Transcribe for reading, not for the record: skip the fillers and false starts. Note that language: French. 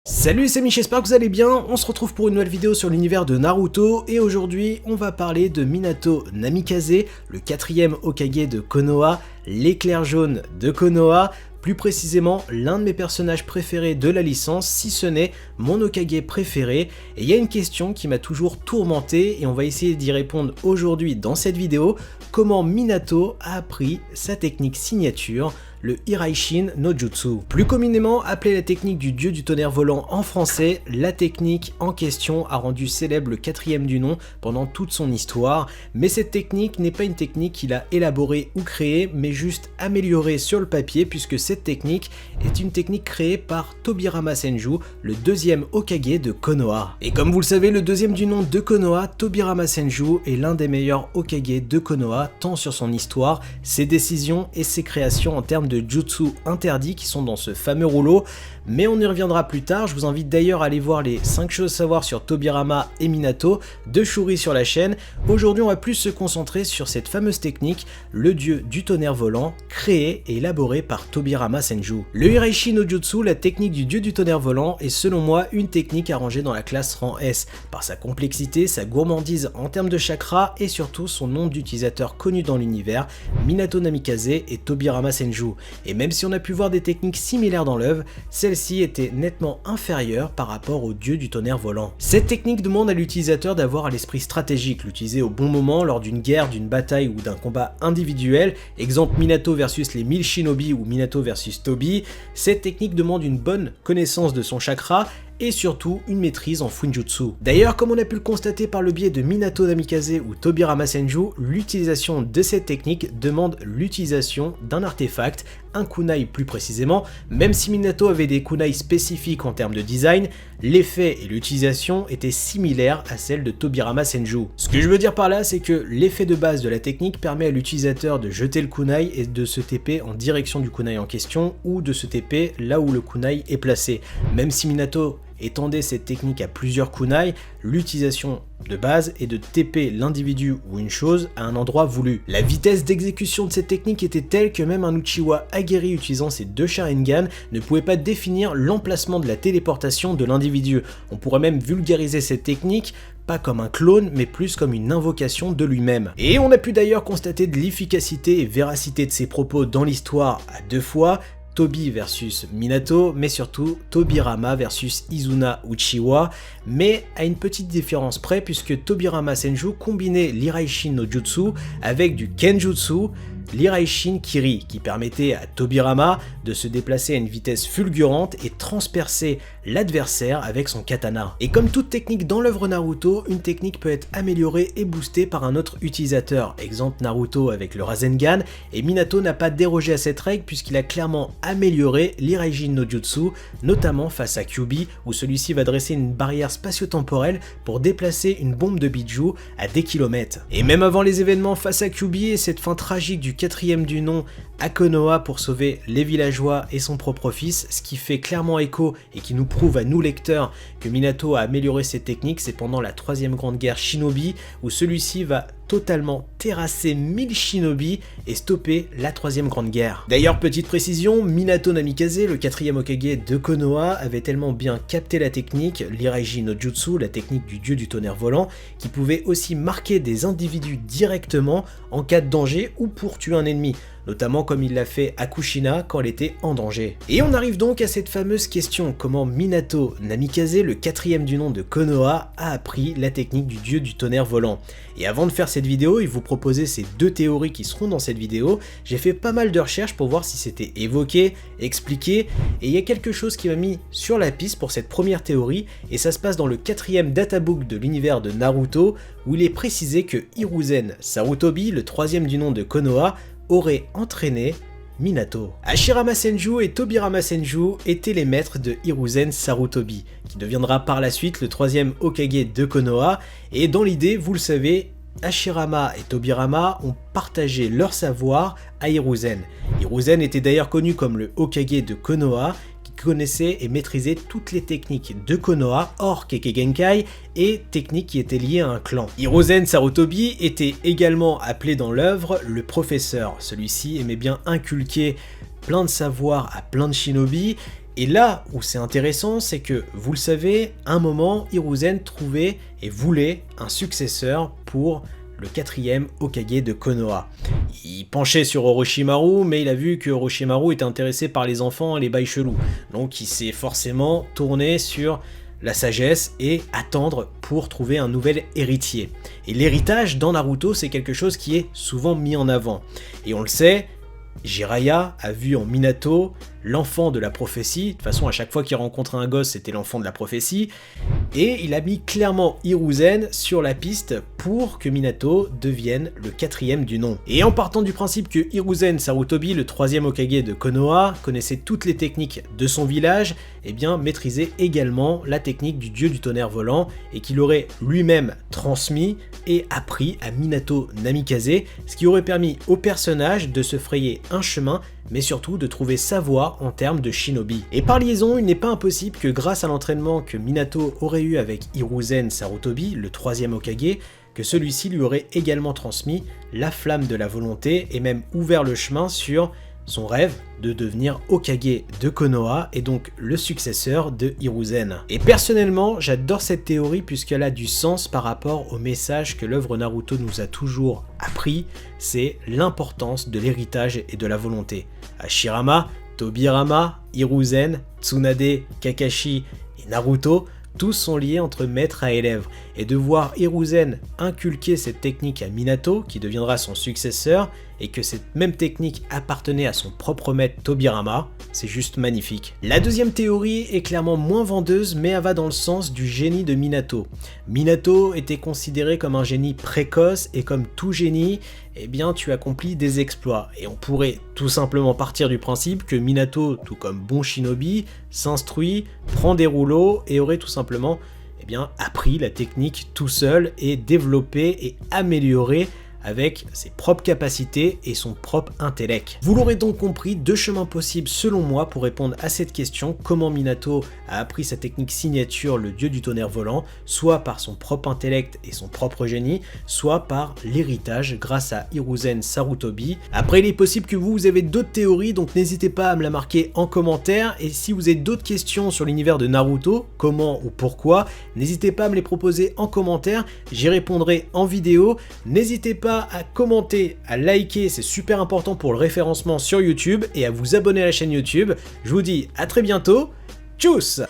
Salut, c'est Mich, j'espère que vous allez bien. On se retrouve pour une nouvelle vidéo sur l'univers de Naruto et aujourd'hui on va parler de Minato Namikaze, le 4e Hokage de Konoha, l'éclair jaune de Konoha, plus précisément l'un de mes personnages préférés de la licence, si ce n'est mon Hokage préféré. Et il y a une question qui m'a toujours tourmenté et on va essayer d'y répondre aujourd'hui dans cette vidéo: comment Minato a appris sa technique signature, le Hiraishin no Jutsu. Plus communément appelée la technique du dieu du tonnerre volant en français, la technique en question a rendu célèbre le 4e du nom pendant toute son histoire, mais cette technique n'est pas une technique qu'il a élaborée ou créée, mais juste améliorée sur le papier, puisque cette technique est une technique créée par Tobirama Senju, le 2e Hokage de Konoha. Et comme vous le savez, le 2e du nom de Konoha, Tobirama Senju, est l'un des meilleurs Hokage de Konoha, tant sur son histoire, ses décisions et ses créations en termes de jutsu interdits qui sont dans ce fameux rouleau, mais on y reviendra plus tard. Je vous invite d'ailleurs à aller voir les 5 choses à savoir sur Tobirama et Minato de Shuri sur la chaîne. Aujourd'hui on va plus se concentrer sur cette fameuse technique, le dieu du tonnerre volant, créé et élaboré par Tobirama Senju. Le Hiraishin no Jutsu, la technique du dieu du tonnerre volant, est selon moi une technique à ranger dans la classe rang S, par sa complexité, sa gourmandise en termes de chakra et surtout son nombre d'utilisateurs connus dans l'univers, Minato Namikaze et Tobirama Senju. Et même si on a pu voir des techniques similaires dans l'œuvre, celle-ci était nettement inférieure par rapport au dieu du tonnerre volant. Cette technique demande à l'utilisateur d'avoir à l'esprit stratégique, l'utiliser au bon moment lors d'une guerre, d'une bataille ou d'un combat individuel, exemple Minato versus les 1000 shinobi ou Minato versus Tobi. Cette technique demande une bonne connaissance de son chakra et surtout une maîtrise en Fuinjutsu. D'ailleurs, comme on a pu le constater par le biais de Minato Namikaze ou Tobirama Senju, l'utilisation de cette technique demande l'utilisation d'un artefact, un kunai plus précisément. Même si Minato avait des kunai spécifiques en termes de design, l'effet et l'utilisation étaient similaires à celle de Tobirama Senju. Ce que je veux dire par là, c'est que l'effet de base de la technique permet à l'utilisateur de jeter le kunai et de se TP en direction du kunai en question, ou de se TP là où le kunai est placé. Même si Minato étendait cette technique à plusieurs kunai, l'utilisation de base est de TP l'individu ou une chose à un endroit voulu. La vitesse d'exécution de cette technique était telle que même un Uchiwa aguerri utilisant ses 2 Sharingan ne pouvait pas définir l'emplacement de la téléportation de l'individu. On pourrait même vulgariser cette technique pas comme un clone, mais plus comme une invocation de lui-même. Et on a pu d'ailleurs constater de l'efficacité et véracité de ses propos dans l'histoire à 2 fois, Tobi versus Minato, mais surtout Tobirama versus Izuna Uchiwa, mais à une petite différence près, puisque Tobirama Senju combinait l'Hiraishin no Jutsu avec du Kenjutsu, l'Hiraishin Kiri, qui permettait à Tobirama de se déplacer à une vitesse fulgurante et transpercer l'adversaire avec son katana. Et comme toute technique dans l'œuvre Naruto, une technique peut être améliorée et boostée par un autre utilisateur. Exemple Naruto avec le Rasengan, et Minato n'a pas dérogé à cette règle puisqu'il a clairement amélioré l'Hiraishin no Jutsu, notamment face à Kyuubi, où celui-ci va dresser une barrière spatio-temporelle pour déplacer une bombe de Biju à des kilomètres. Et même avant les événements face à Kyuubi et cette fin tragique du 4e du nom à Konoha pour sauver les villageois et son propre fils, ce qui fait clairement écho et qui nous prouve à nous lecteurs que Minato a amélioré ses techniques, c'est pendant la 3e grande guerre shinobi où celui-ci va totalement terrasser 1000 shinobi et stopper la 3e grande guerre. D'ailleurs, petite précision, Minato Namikaze, le 4e Hokage de Konoha, avait tellement bien capté la technique, l'Hiraishin no Jutsu, la technique du dieu du tonnerre volant, qui pouvait aussi marquer des individus directement en cas de danger ou pour tuer un ennemi, notamment comme il l'a fait à Kushina quand elle était en danger. Et on arrive donc à cette fameuse question: comment Minato Namikaze, le 4e du nom de Konoha, a appris la technique du dieu du tonnerre volant. Et avant de faire cette vidéo et vous proposer ces 2 théories qui seront dans cette vidéo, j'ai fait pas mal de recherches pour voir si c'était évoqué, expliqué, et il y a quelque chose qui m'a mis sur la piste pour cette première théorie, et ça se passe dans le 4e databook de l'univers de Naruto, où il est précisé que Hiruzen Sarutobi, le 3e du nom de Konoha, aurait entraîné Minato. Hashirama Senju et Tobirama Senju étaient les maîtres de Hiruzen Sarutobi, qui deviendra par la suite le 3e Hokage de Konoha, et dans l'idée, vous le savez, Hashirama et Tobirama ont partagé leur savoir à Hiruzen. Hiruzen était d'ailleurs connu comme le Hokage de Konoha, connaissait et maîtrisait toutes les techniques de Konoha hors Kekkei et techniques qui étaient liées à un clan. Hiruzen Sarutobi était également appelé dans l'œuvre le professeur. Celui-ci aimait bien inculquer plein de savoirs à plein de shinobi Et là où c'est intéressant, c'est que, vous le savez, à un moment, Hiruzen trouvait et voulait un successeur pour le 4e Hokage de Konoha. Il penchait sur Orochimaru, mais il a vu que Orochimaru était intéressé par les enfants et les bails chelous. Donc il s'est forcément tourné sur la sagesse et attendre pour trouver un nouvel héritier. Et l'héritage dans Naruto, c'est quelque chose qui est souvent mis en avant. Et on le sait, Jiraiya a vu en Minato l'enfant de la prophétie. De toute façon, à chaque fois qu'il rencontrait un gosse, c'était l'enfant de la prophétie. Et il a mis clairement Hiruzen sur la piste pour que Minato devienne le 4e du nom. Et en partant du principe que Hiruzen Sarutobi, le 3e Hokage de Konoha, connaissait toutes les techniques de son village, eh bien maîtrisait également la technique du dieu du tonnerre volant et qu'il aurait lui-même transmis et appris à Minato Namikaze, ce qui aurait permis au personnage de se frayer un chemin, mais surtout de trouver sa voie en termes de shinobi. Et par liaison, il n'est pas impossible que grâce à l'entraînement que Minato aurait eu avec Hiruzen Sarutobi, le 3e Hokage, que celui-ci lui aurait également transmis la flamme de la volonté et même ouvert le chemin sur son rêve de devenir Hokage de Konoha et donc le successeur de Hiruzen. Et personnellement, j'adore cette théorie puisqu'elle a du sens par rapport au message que l'œuvre Naruto nous a toujours appris, c'est l'importance de l'héritage et de la volonté. Hashirama, Tobirama, Hiruzen, Tsunade, Kakashi et Naruto, tous sont liés entre maître à élève, et de voir Hiruzen inculquer cette technique à Minato, qui deviendra son successeur, et que cette même technique appartenait à son propre maître Tobirama, c'est juste magnifique. La deuxième théorie est clairement moins vendeuse, mais elle va dans le sens du génie de Minato. Minato était considéré comme un génie précoce, et comme tout génie, eh bien tu accomplis des exploits. Et on pourrait tout simplement partir du principe que Minato, tout comme bon shinobi, s'instruit, prend des rouleaux, et aurait tout simplement appris la technique tout seul, et développé et amélioré avec ses propres capacités et son propre intellect. Vous l'aurez donc compris, deux chemins possibles selon moi pour répondre à cette question, comment Minato a appris sa technique signature, le dieu du tonnerre volant, soit par son propre intellect et son propre génie, soit par l'héritage grâce à Hiruzen Sarutobi. Après, il est possible que vous avez d'autres théories, donc n'hésitez pas à me la marquer en commentaire, et si vous avez d'autres questions sur l'univers de Naruto, comment ou pourquoi, n'hésitez pas à me les proposer en commentaire, j'y répondrai en vidéo. N'hésitez pas à commenter, à liker, c'est super important pour le référencement sur YouTube, et à vous abonner à la chaîne YouTube. Je vous dis à très bientôt, tchuss!